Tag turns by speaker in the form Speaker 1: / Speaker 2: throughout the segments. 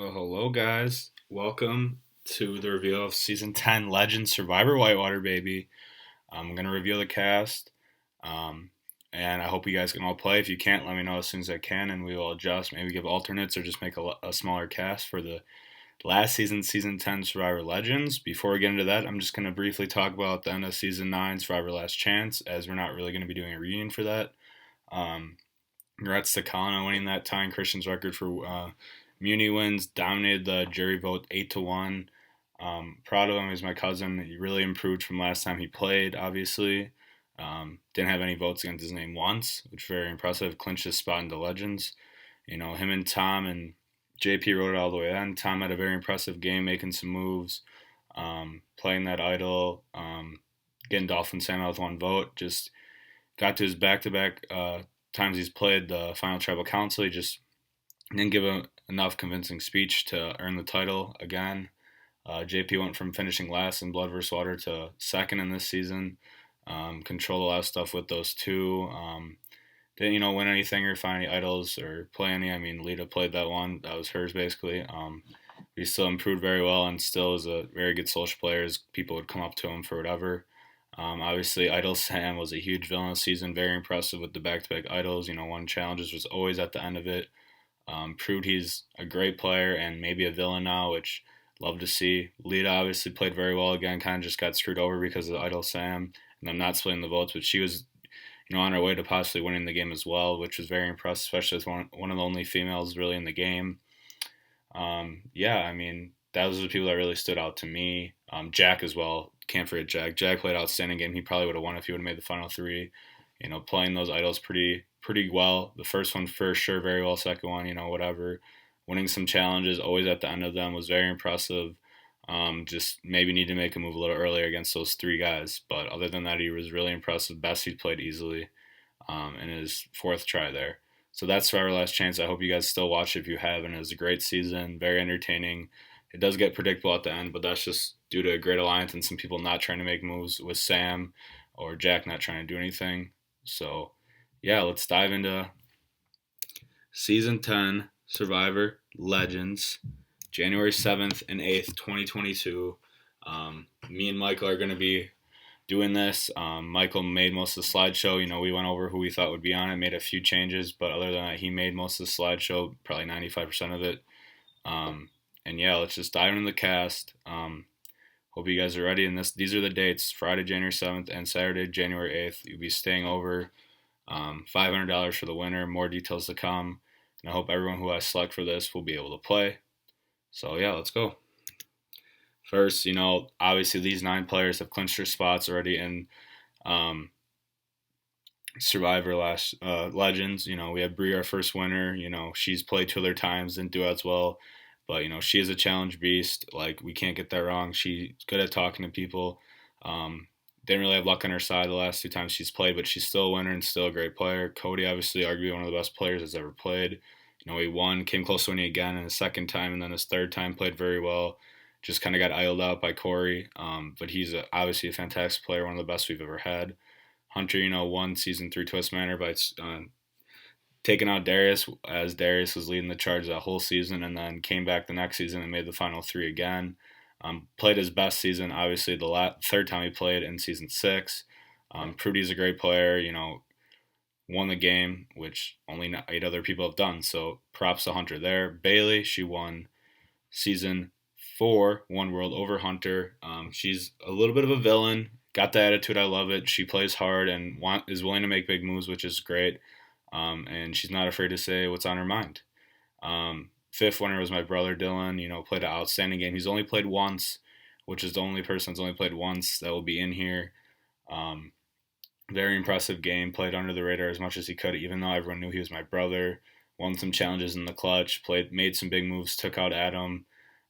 Speaker 1: Well, hello, guys. Welcome to the reveal of Season 10 Legend Survivor Whitewater, baby. I'm going to reveal the cast, um, and I hope you guys can all play. If you can't, let me know as soon as I can, and we will adjust. Maybe give alternates or just make a smaller cast for the last season, Season 10 Survivor Legends. Before we get into that, I'm just going to briefly talk about the end of Season 9 Survivor Last Chance, as we're not really going to be doing a reunion for that. Congrats to Colin on winning that, tying Christian's record for Muni wins. Dominated the jury vote 8-1. Proud of him. He's my cousin. He really improved from last time he played, obviously. Didn't have any votes against his name once, which is very impressive. Clinched his spot into Legends. You know, him and Tom and JP rode it all the way in. Tom had a very impressive game, making some moves, playing that idol, getting Dolphin Sam out with one vote. Just got to his back-to-back times he's played the final tribal council. He just didn't give enough convincing speech to earn the title again. JP went from finishing last in Blood vs. Water to second in this season. Controlled a lot of stuff with those two. Didn't win anything or find any idols or play any. I mean, LITA played that one. That was hers basically. He still improved very well and still is a very good social player. People would come up to him for whatever. Obviously, Idol Sam was a huge villain this season. Very impressive with the back-to-back idols. Won challenges, was always at the end of it. Proved he's a great player and maybe a villain now, which love to see. LITA obviously played very well again, kind of just got screwed over because of Idol Sam, and I'm not splitting the votes, but she was, on her way to possibly winning the game as well, which was very impressive, especially as one of the only females really in the game. Those are the people that really stood out to me. Jack as well, can't forget Jack. Jack played an outstanding game. He probably would have won if he would have made the final three. Playing those idols pretty well. The first one for sure, very well. Second one, whatever. Winning some challenges, always at the end of them, was very impressive. Just maybe need to make a move a little earlier against those three guys. But other than that, he was really impressive. Best he played easily in his fourth try there. So that's Survivor Last Chance. I hope you guys still watch it if you haven't. It was a great season, very entertaining. It does get predictable at the end, but that's just due to a great alliance and some people not trying to make moves with Sam or Jack not trying to do anything. So, yeah, let's dive into Season 10 Survivor Legends, January 7th and 8th, 2022. Me and Michael are going to be doing this. Michael made most of the slideshow. We went over who we thought would be on it, made a few changes, but other than that, he made most of the slideshow, probably 95% of it. And yeah, let's just dive into the cast. Hope you guys are ready. And these are the dates: Friday, January 7th and Saturday, January 8th. You'll be staying over. $500 for the winner. More details to come. And I hope everyone who I select for this will be able to play. So yeah, let's go. First, obviously these 9 players have clinched their spots already in Survivor Legends. We have Bree, our first winner. She's played 2 other times, didn't do as well. But, she is a challenge beast. Like, we can't get that wrong. She's good at talking to people. Didn't really have luck on her side the last 2 times she's played, but she's still a winner and still a great player. Cody, obviously, arguably one of the best players that's ever played. He won, came close to winning again in his second time, and then his third time played very well. Just kind of got idled out by Corey. But he's obviously a fantastic player, one of the best we've ever had. Hunter, won Season 3 Twist Manor by taking out Darius, as Darius was leading the charge that whole season, and then came back the next season and made the final 3 again. Played his best season, obviously, the third time he played in Season 6. Prudy's a great player, won the game, which only 8 other people have done, so props to Hunter there. Bailey, she won Season 4, One World over Hunter. She's a little bit of a villain, got the attitude, I love it. She plays hard and is willing to make big moves, which is great. And she's not afraid to say what's on her mind. Fifth winner was my brother Dylan. Played an outstanding game. He's only played once, which is the only person that's only played once that will be in here. Very impressive game. Played under the radar as much as he could, even though everyone knew he was my brother. Won some challenges in the clutch. Made some big moves. Took out Adam.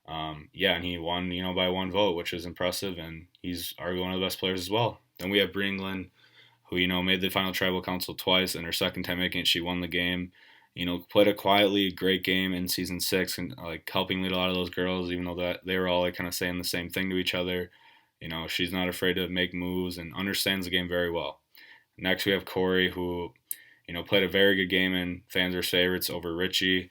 Speaker 1: And he won, by 1 vote, which is impressive. And he's arguably one of the best players as well. Then we have Bree England, who, made the final tribal council twice, and her second time making it, she won the game. Played a quietly great game in Season 6 and, helping lead a lot of those girls, even though that they were all, kind of saying the same thing to each other. She's not afraid to make moves and understands the game very well. Next, we have Corey, who, played a very good game in Fans' Favorites over Richie.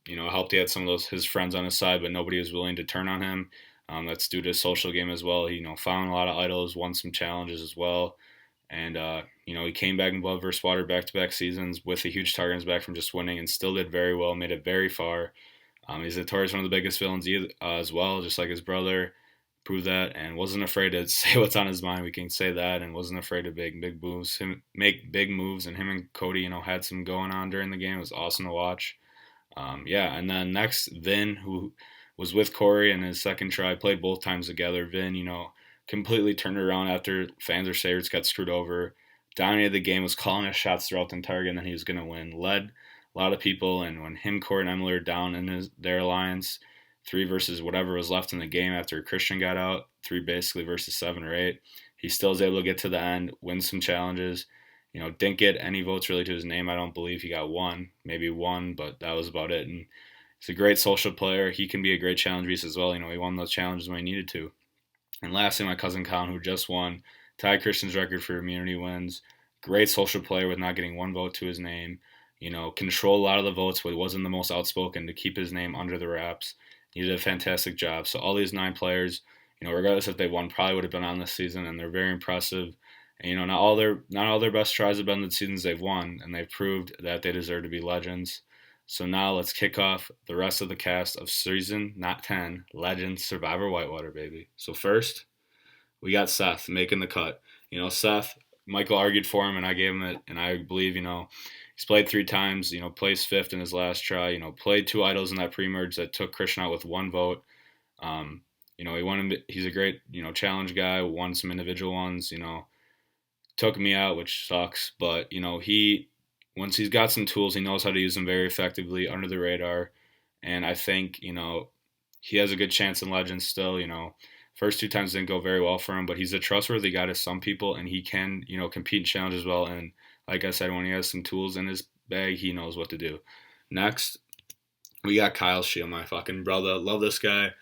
Speaker 1: helped he had some of his friends on his side, but nobody was willing to turn on him. That's due to his social game as well. He, found a lot of idols, won some challenges as well. And, he came back in Blood vs. Water back-to-back seasons with a huge target on his back from just winning and still did very well, made it very far. He's notorious one of the biggest villains as well, just like his brother. Proved that and wasn't afraid to say what's on his mind. We can say that, and wasn't afraid to make big moves. And him and Cody, had some going on during the game. It was awesome to watch. And then next, Vin, who was with Corey in his second try, played both times together. Vin, completely turned around after fans or favorites got screwed over. Dominated the game, was calling his shots throughout the entire game that he was going to win. Led a lot of people, and when him, Corey, and Emily are down in their alliance, 3 versus whatever was left in the game after Christian got out, 3 basically versus 7 or 8, he still was able to get to the end, win some challenges. Didn't get any votes really to his name. I don't believe he got one, maybe one, but that was about it. And he's a great social player. He can be a great challenge beast as well. He won those challenges when he needed to. And lastly, my cousin Colin, who just won, tied Christian's record for immunity wins. Great social player with not getting one vote to his name. Controlled a lot of the votes, but he wasn't the most outspoken to keep his name under the wraps. He did a fantastic job. So all these 9 players, regardless if they won, probably would have been on this season, and they're very impressive. And not all their best tries have been the seasons they've won, and they've proved that they deserve to be legends. So now let's kick off the rest of the cast of season, not 10, Legends Survivor Whitewater, baby. So first, we got Seth making the cut. Seth, Michael argued for him, and I gave him it, and I believe, he's played 3 times, placed 5th in his last try, played 2 idols in that pre-merge that took Christian out with 1 vote. He won. He's a great, challenge guy, won some individual ones, took me out, which sucks, but, once he's got some tools, he knows how to use them very effectively under the radar, and I think, he has a good chance in Legends still, First 2 times didn't go very well for him, but he's a trustworthy guy to some people, and he can, compete in challenges well, and like I said, when he has some tools in his bag, he knows what to do. Next, we got Kyle Shield, my fucking brother. Love this guy.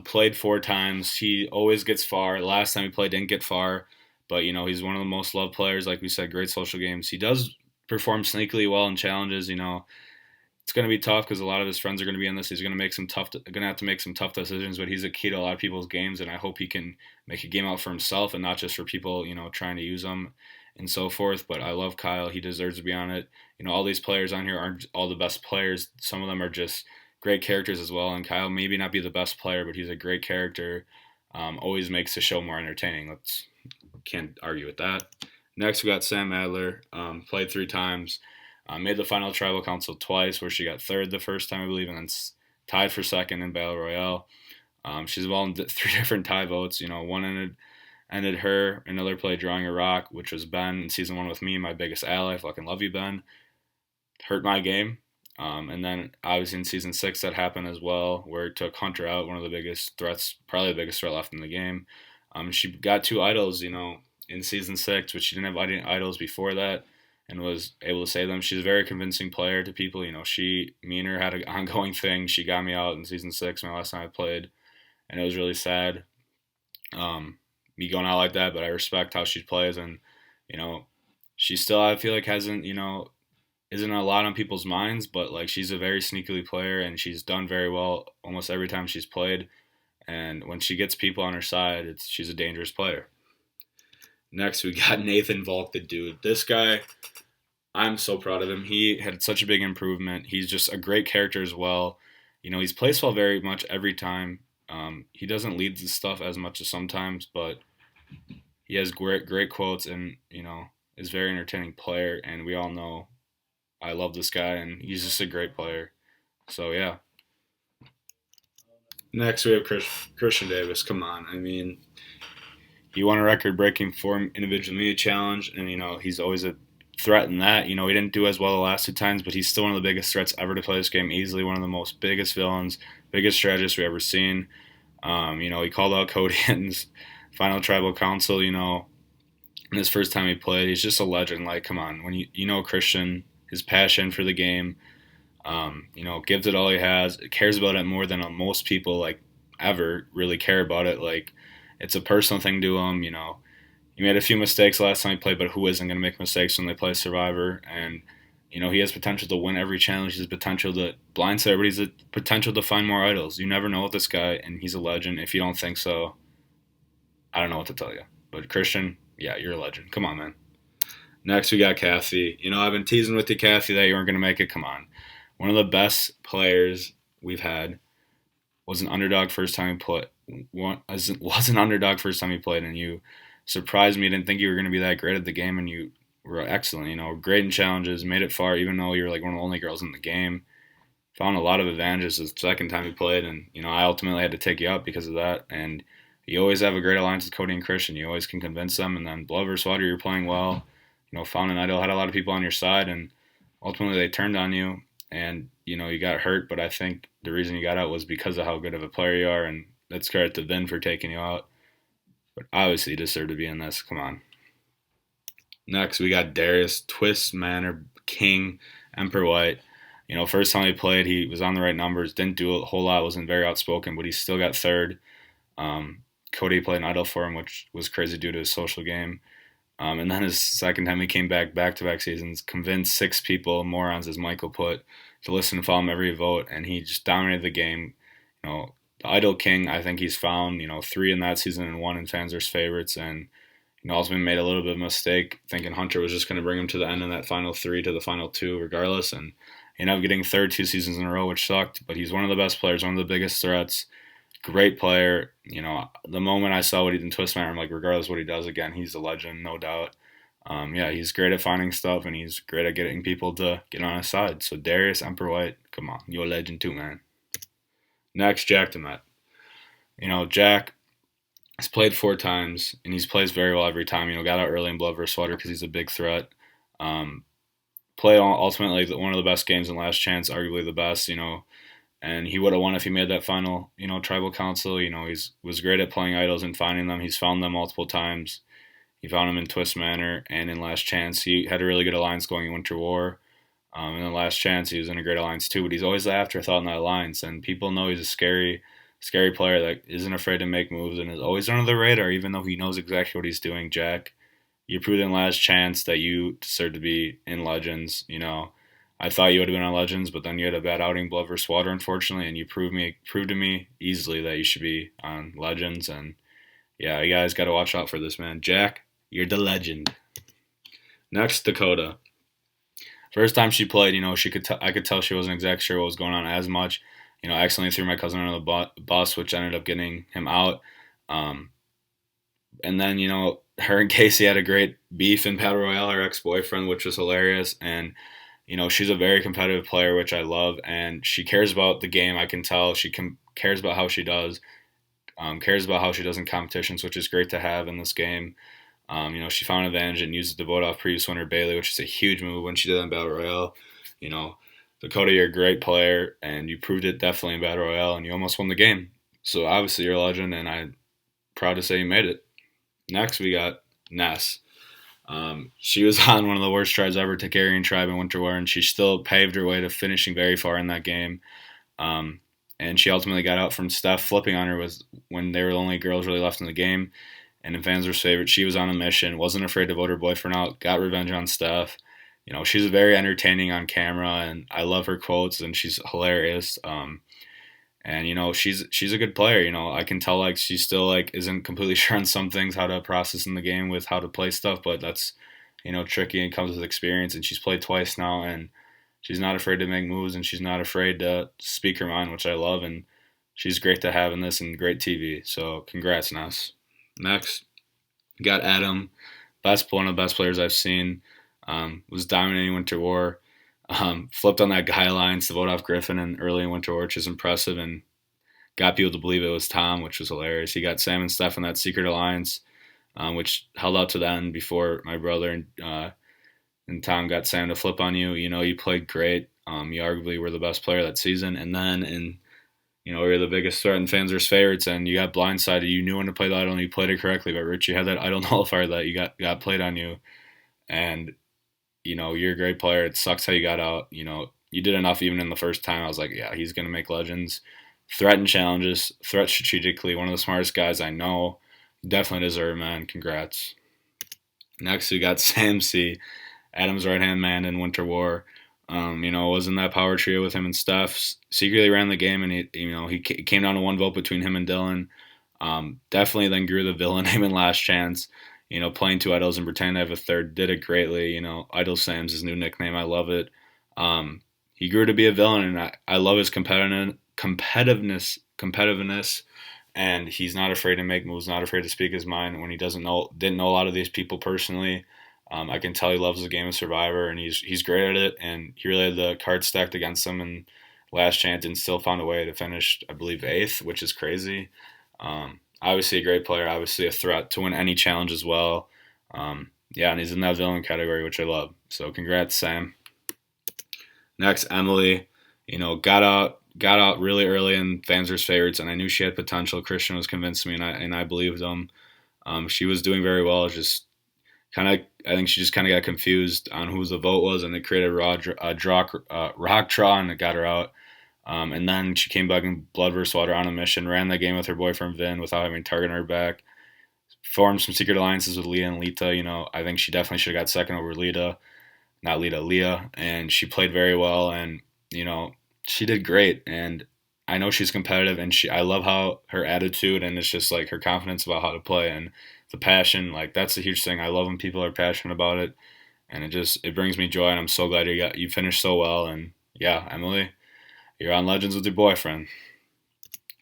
Speaker 1: Played 4 times. He always gets far. Last time he played, didn't get far. But, he's one of the most loved players. Like we said, great social games. He does perform sneakily well in challenges. It's going to be tough because a lot of his friends are going to be in this. He's going to have to make some tough decisions. But he's a key to a lot of people's games, and I hope he can make a game out for himself and not just for people, trying to use him and so forth. But I love Kyle. He deserves to be on it. All these players on here aren't all the best players. Some of them are just great characters as well. And Kyle maybe not be the best player, but he's a great character. Always makes the show more entertaining. Can't argue with that. Next, we got Sam Adler. Played 3 times. Made the final tribal council twice, where she got 3rd the first time, I believe, and then tied for 2nd in Battle Royale. She's involved in 3 different tie votes. One ended her. Another played Drawing a Rock, which was Ben in Season 1 with me, my biggest ally. Fucking love you, Ben. Hurt my game. And then, obviously, in Season 6, that happened as well, where it took Hunter out, one of the biggest threats, probably the biggest threat left in the game. She got 2 idols, in Season 6, which she didn't have any idols before that, and was able to save them. She's a very convincing player to people. Me and her had an ongoing thing. She got me out in Season 6 my last time I played, and it was really sad. Me going out like that, but I respect how she plays, and, she still, I feel like, hasn't, isn't a lot on people's minds, but, like, she's a very sneakily player, and she's done very well almost every time she's played, and when she gets people on her side, she's a dangerous player. Next, we got Nathan VALK, the dude. This guy, I'm so proud of him. He had such a big improvement. He's just a great character as well. He's placed well very much every time. He doesn't lead the stuff as much as sometimes, but he has great quotes and, is a very entertaining player, and we all know I love this guy, and he's just a great player. So, yeah. Next, we have Christian Davis. Come on. I mean, he won a record-breaking 4 individual media challenge, and, he's always a threat in that. He didn't do as well the last 2 times, but he's still one of the biggest threats ever to play this game. Easily one of the most biggest villains, biggest strategists we've ever seen. He called out Cody in his final tribal council, in his first time he played. He's just a legend. Like, come on. When Christian, his passion for the game, gives it all he has, cares about it more than most people, like, ever really care about it. Like, it's a personal thing to him, He made a few mistakes last time he played, but who isn't going to make mistakes when they play Survivor? And, You know, he has potential to win every challenge. He has potential to blindside everybody. He has the potential to find more idols. You never know with this guy, and he's a legend. If you don't think so, I don't know what to tell you. But Christian, yeah, you're a legend. Come on, man. Next, we got Kathy. You know, I've been teasing with you, Kathy, that you weren't going to make it. Come on. One of the best players we've had was an underdog first time he played. Was an underdog first time he played, and you surprised me. Didn't think you were going to be that great at the game, and you were excellent. You know, great in challenges, made it far, even though you were like one of the only girls in the game. Found a lot of advantages the second time you played, and you know, I ultimately had to take you out because of that. And you always have a great alliance with Cody and Christian. You always can convince them, and then blood versus water, you're playing well. You know, found an idol, had a lot of people on your side, and ultimately they turned on you, and you know, you got hurt. But I think the reason you got out was because of how good of a player you are, and let's credit to Vin for taking you out. But obviously, you deserve to be in this. Come on. Next, we got Darius, Twist, Manor, King, Emperor White. You know, first time he played, he was on the right numbers, didn't do a whole lot, wasn't very outspoken, but he still got third. Cody played an idol for him, which was crazy due to his social game. And then his second time he came back-to-back seasons, convinced 6 people, morons as Michael put, to listen and follow him every vote, and he just dominated the game. You know, the Idol King, I think he's found, you know, 3 in that season and 1 in Fans vs. Favorites, and you know, also made a little bit of a mistake thinking Hunter was just going to bring him to the end in that final 3 to the final 2 regardless, and he ended up getting third 2 seasons in a row, which sucked, but he's one of the best players, one of the biggest threats, great player. You know, the moment I saw what he did in Twistmaster, I'm like, regardless of what he does, again, he's a legend, no doubt. Yeah, he's great at finding stuff, and he's great at getting people to get on his side. So Darius, Emperor White, come on, you're a legend too, man. Next, Jack DEMET. You know, Jack has played 4 times, and he's plays very well every time. You know, got out early in Blood vs. Water because he's a big threat. Played ultimately one of the best games in Last Chance, arguably the best, you know, and he would have won if he made that final, you know, tribal council. You know, was great at playing idols and finding them. He's found them multiple times. He found them in Twist Manor and in Last Chance. He had a really good alliance going in Winter War. In the Last Chance, he was in a great alliance too, but he's always the afterthought in that alliance, and people know he's a scary player that isn't afraid to make moves and is always under the radar, even though he knows exactly what he's doing. Jack, you proved in Last Chance that you deserve to be in Legends. You know, I thought you would have been on Legends, but then you had a bad outing, Blood vs. Water, unfortunately, and you proved to me easily that you should be on Legends. And yeah, you guys got to watch out for this, man. Jack, you're the legend. Next, DACOTA. First time she played, you know, I could tell she wasn't exactly sure what was going on as much. You know, accidentally threw my cousin under the bus, which ended up getting him out. And then, you know, her and Casey had a great beef in Battle Royale, her ex-boyfriend, which was hilarious. And, you know, she's a very competitive player, which I love. And she cares about the game. I can tell she cares about how she does. Cares about how she does in competitions, which is great to have in this game. You know, she found an advantage and used it to vote off previous winner Batle, which is a huge move when she did that in Battle Royale. You know, DACOTA, you're a great player, and you proved it definitely in Battle Royale, and you almost won the game. So obviously you're a legend, and I'm proud to say you made it. Next, we got NESS. She was on one of the worst tries ever to Aryan Tribe in Winter War, and she still paved her way to finishing very far in that game. And she ultimately got out from Steph flipping on her when they were the only girls really left in the game. And in Fans vs. Favorite, she was on a mission, wasn't afraid to vote her boyfriend out, got revenge on Steph. You know, she's very entertaining on camera, and I love her quotes, and she's hilarious. And you know, she's a good player. You know, I can tell like she still like isn't completely sure on some things, how to process in the game with how to play stuff, but that's, you know, tricky and comes with experience. And she's played twice now, and she's not afraid to make moves, and she's not afraid to speak her mind, which I love. And she's great to have in this and great TV. So congrats, Ness. Next, got Adam, one of the best players I've seen. Was dominating Winter War. Flipped on that guy alliance to vote off Griffin and early in Winter War, which is impressive, and got people to believe it was Tom, which was hilarious. He got Sam and Steph in that secret alliance, which held out to the end before my brother and Tom got Sam to flip on you. You know, you played great. You arguably were the best player that season, and then you know, you're the biggest threat in Fans vs. Favorites, and you got blindsided. You knew when to play the idol, and you played it correctly, but Richie had that idol nullifier that you got played on you, and you know, you're a great player. It sucks how you got out. You know, you did enough even in the first time. I was like, yeah, he's going to make Legends. Threaten challenges, threat strategically. One of the smartest guys I know. Definitely deserve, man. Congrats. Next, we got Sam C, Adam's right-hand man in Winter War. Was in that power trio with him and Steph. Secretly ran the game, and he came down to one vote between him and Dylan. Definitely then grew the villain name in Last Chance. Playing two idols and pretending to have a third, did it greatly. Idol Sam's his new nickname. I love it. He grew to be a villain, and I love his competitiveness, and he's not afraid to make moves, not afraid to speak his mind when he didn't know a lot of these people personally. I can tell he loves the game of Survivor, and he's great at it, and he really had the cards stacked against him in Last Chance and still found a way to finish, I believe, 8th, which is crazy. Obviously a great player, obviously a threat to win any challenge as well. And he's in that villain category, which I love. So congrats, Sam. Next, Emily, got out really early in Fanzer's favorites, and I knew she had potential. Christian was convincing me, and I believed him. She was doing very well. Just I think she just kind of got confused on who the vote was, and it created a rock draw, and it got her out. And then she came back in Blood vs. Water on a mission, ran the game with her boyfriend Vin without having target on her back, formed some secret alliances with Leah and Lita. I think she definitely should have got second over Leah, and she played very well, and she did great. And I know she's competitive, and I love how her attitude, and it's just like her confidence about how to play and the passion. Like, that's a huge thing. I love when people are passionate about it, and it brings me joy. And I'm so glad you finished so well. And yeah, Emily, you're on Legends with your boyfriend.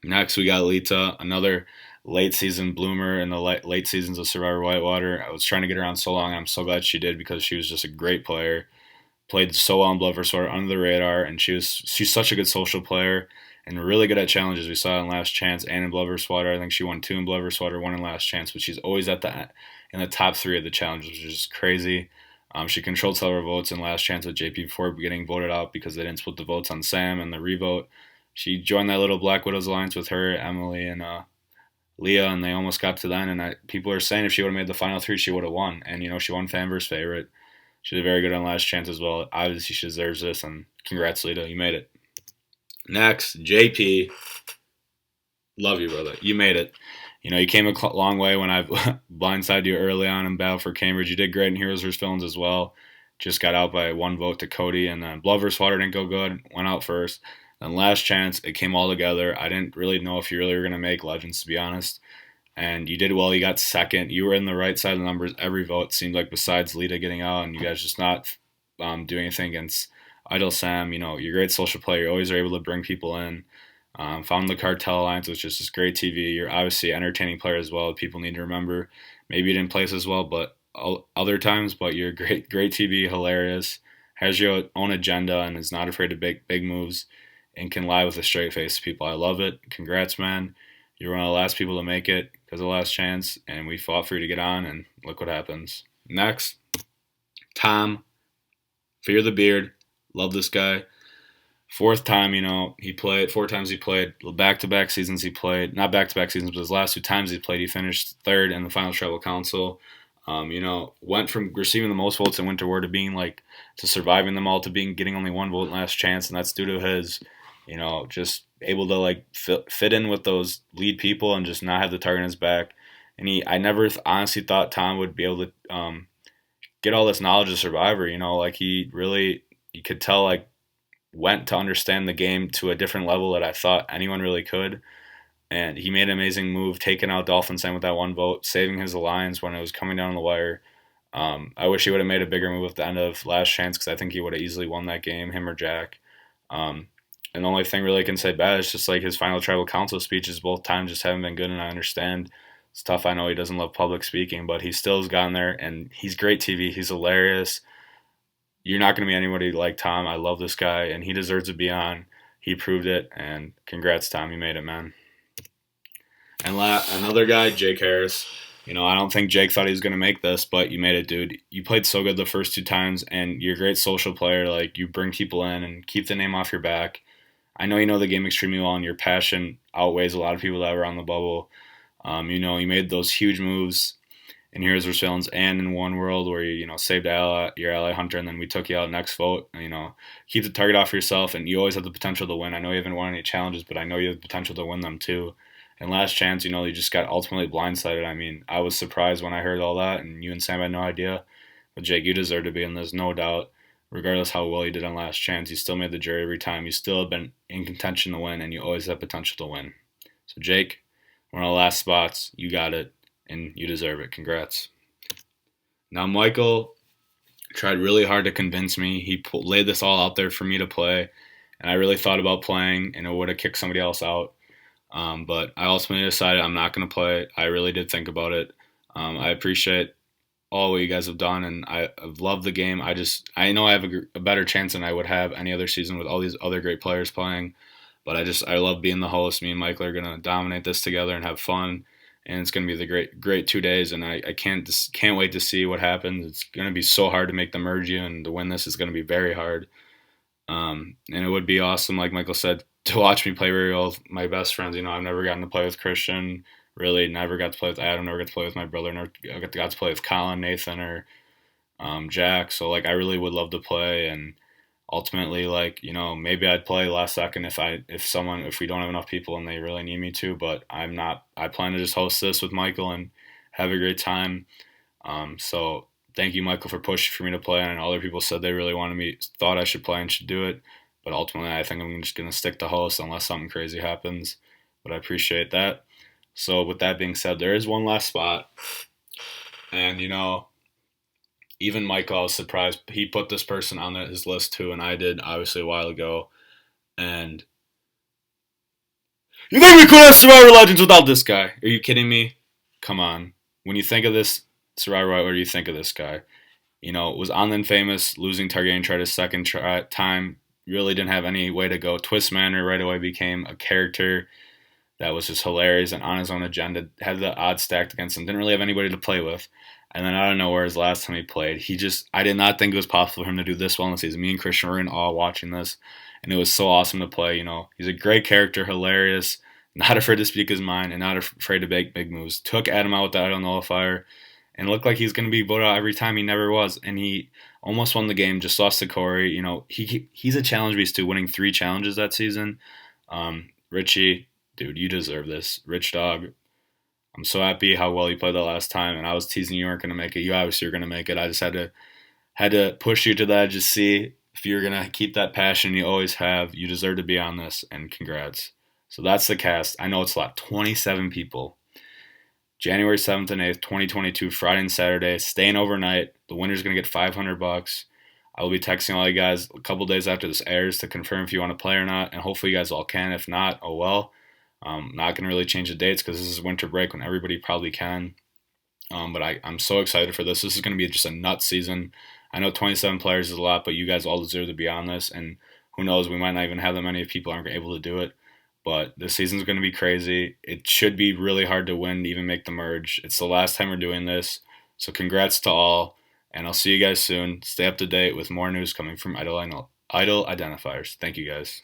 Speaker 1: Next, we got Lita, another late season bloomer in the late seasons of Survivor Whitewater. I was trying to get her on so long, and I'm so glad she did, because she was just a great player. Played so well in Blood vs. Water, under the radar, and she's such a good social player and really good at challenges. We saw it in Last Chance and in Blood vs. Water. I think she won 2 in Blood vs. Water, 1 in Last Chance, but she's always in the top 3 of the challenges, which is crazy. She controlled several votes in Last Chance with JP before getting voted out because they didn't split the votes on Sam and the revote. She joined that little Black Widows alliance with her, Emily, and Leah, and they almost got to then. And people are saying if she would have made the final 3, she would have won. And she won fan versus favorite. She did very good on Last Chance as well. Obviously, she deserves this, and congrats, Lita. You made it. Next, JP. Love you, brother. You made it. You came a long way when I blindsided you early on in Battle for Cambridge. You did great in Heroes vs. Villains as well. Just got out by 1 vote to Cody, and then Blood vs. Water didn't go good. Went out first. Then Last Chance, it came all together. I didn't really know if you really were going to make Legends, to be honest. And you did well. You got second. You were in the right side of the numbers every vote, seemed like, besides Lita getting out, and you guys just not doing anything against Idol Sam. You're a great social player. You always are able to bring people in. Found the Cartel Alliance, which is just great TV. You're obviously an entertaining player as well. People need to remember. Maybe you didn't place as well, but other times. But you're great TV, hilarious, has your own agenda, and is not afraid to make big moves, and can lie with a straight face to people. I love it. Congrats, man. You're one of the last people to make it because of Last Chance, and we fought for you to get on, and look what happens. Next, Tom. Fear the Beard. Love this guy. 4th time, he played. 4 times he played. Back-to-back seasons he played. Not back-to-back seasons, but his last 2 times he played, he finished 3rd in the Final Tribal Council. Went from receiving the most votes in Winter War to surviving them all, to getting only 1 vote in Last Chance, and that's due to his, just able to fit in with those lead people and just not have the target on his back. And I never honestly thought Tom would be able to get all this knowledge of Survivor. You could tell went to understand the game to a different level that I thought anyone really could. And he made an amazing move, taking out Dolphin Sam with that 1 vote, saving his alliance when it was coming down the wire. I wish he would have made a bigger move at the end of Last Chance, because I think he would have easily won that game, him or Jack. And the only thing really I can say bad is just his Final Tribal Council speeches both times just haven't been good, and I understand it's tough. I know he doesn't love public speaking, but he still has gotten there, and he's great TV. He's hilarious. You're not going to be anybody like Tom. I love this guy, and he deserves to be on. He proved it, and congrats, Tom. You made it, man. And another guy, Jake Harris. I don't think Jake thought he was going to make this, but you made it, dude. You played so good the first 2 times, and you're a great social player. You bring people in and keep the name off your back. I know you know the game extremely well, and your passion outweighs a lot of people that were on the bubble. You made those huge moves in Heroes vs. Villains and in One World, where you saved your ally Hunter, and then we took you out next vote. Keep the target off yourself, and you always have the potential to win. I know you haven't won any challenges, but I know you have the potential to win them too. And Last Chance, you just got ultimately blindsided. I was surprised when I heard all that, and you and Sam had no idea. But Jake, you deserve to be in this, no doubt. regardless how well you did on last chance, you still made the jury every time. You still have been in contention to win, and you always have potential to win. So Jake, one of the last spots. You got it, and you deserve it. Congrats. Now Michael tried really hard to convince me. He laid this all out there for me to play, and I really thought about playing, and it would have kicked somebody else out. But I ultimately decided I'm not going to play. I really did think about it. I appreciate all what you guys have done, and I've loved the game. I know I have a better chance than I would have any other season with all these other great players playing. But I love being the host. Me and Michael are gonna dominate this together and have fun, and it's gonna be the great 2 days. And I can't wait to see what happens. It's gonna be so hard to make the merge you, and to win this is gonna be very hard. And it would be awesome, like Michael said, to watch me play very well with my best friends. You know, I've never gotten to play with Christian. Really, never got to play with Adam. Never got to play with my brother. Never got to play with Colin, Nathan, or Jack. So like, I really would love to play. And ultimately, like, you know, maybe I'd play last second if we don't have enough people and they really need me to. But I'm not. I plan to just host this with Michael and have a great time. So thank you, Michael, for pushing for me to play. And other people said they really thought I should play and should do it. But ultimately, I think I'm just gonna stick to host unless something crazy happens. But I appreciate that. So with that being said, there is one last spot, and you know, even Michael, I was surprised he put this person on his list too, and I did obviously a while ago. And you think we could have Survivor Legends without this guy? Are you kidding me? Come on. When you think of this Survivor, what do you think of this guy? You know, was on then famous, losing Targaryen, tried his second time, really didn't have any way to go. Twist Manor right away became a character that was just hilarious and on his own agenda, had the odds stacked against him, didn't really have anybody to play with. And then out of nowhere, his last time he played, I did not think it was possible for him to do this well in the season. Me and Christian were in awe watching this, and it was so awesome to play. You know, he's a great character, hilarious, not afraid to speak his mind, and not afraid to make big moves. Took Adam out with the idol nullifier, and looked like he's going to be voted out every time. He never was, and he almost won the game, just lost to Corey. You know, he's a challenge beast too, winning 3 challenges that season. Richie, dude, you deserve this. Rich Dog, I'm so happy how well you played the last time, and I was teasing you weren't going to make it. You obviously are going to make it. I just had to push you to that, just see if you're going to keep that passion you always have. You deserve to be on this, and congrats. So that's the cast. I know it's a lot. 27 people. January 7th and 8th, 2022, Friday and Saturday. Staying overnight. The winner's going to get $500. I will be texting all you guys a couple days after this airs to confirm if you want to play or not, and hopefully you guys all can. If not, oh well. Not going to really change the dates because this is winter break when everybody probably can. But I'm so excited for this. This is going to be just a nuts season. I know 27 players is a lot, but you guys all deserve to be on this. And who knows, we might not even have that many if people aren't able to do it. But this season's going to be crazy. It should be really hard to win to even make the merge. It's the last time we're doing this. So congrats to all. And I'll see you guys soon. Stay up to date with more news coming from Idle Identifiers. Thank you guys.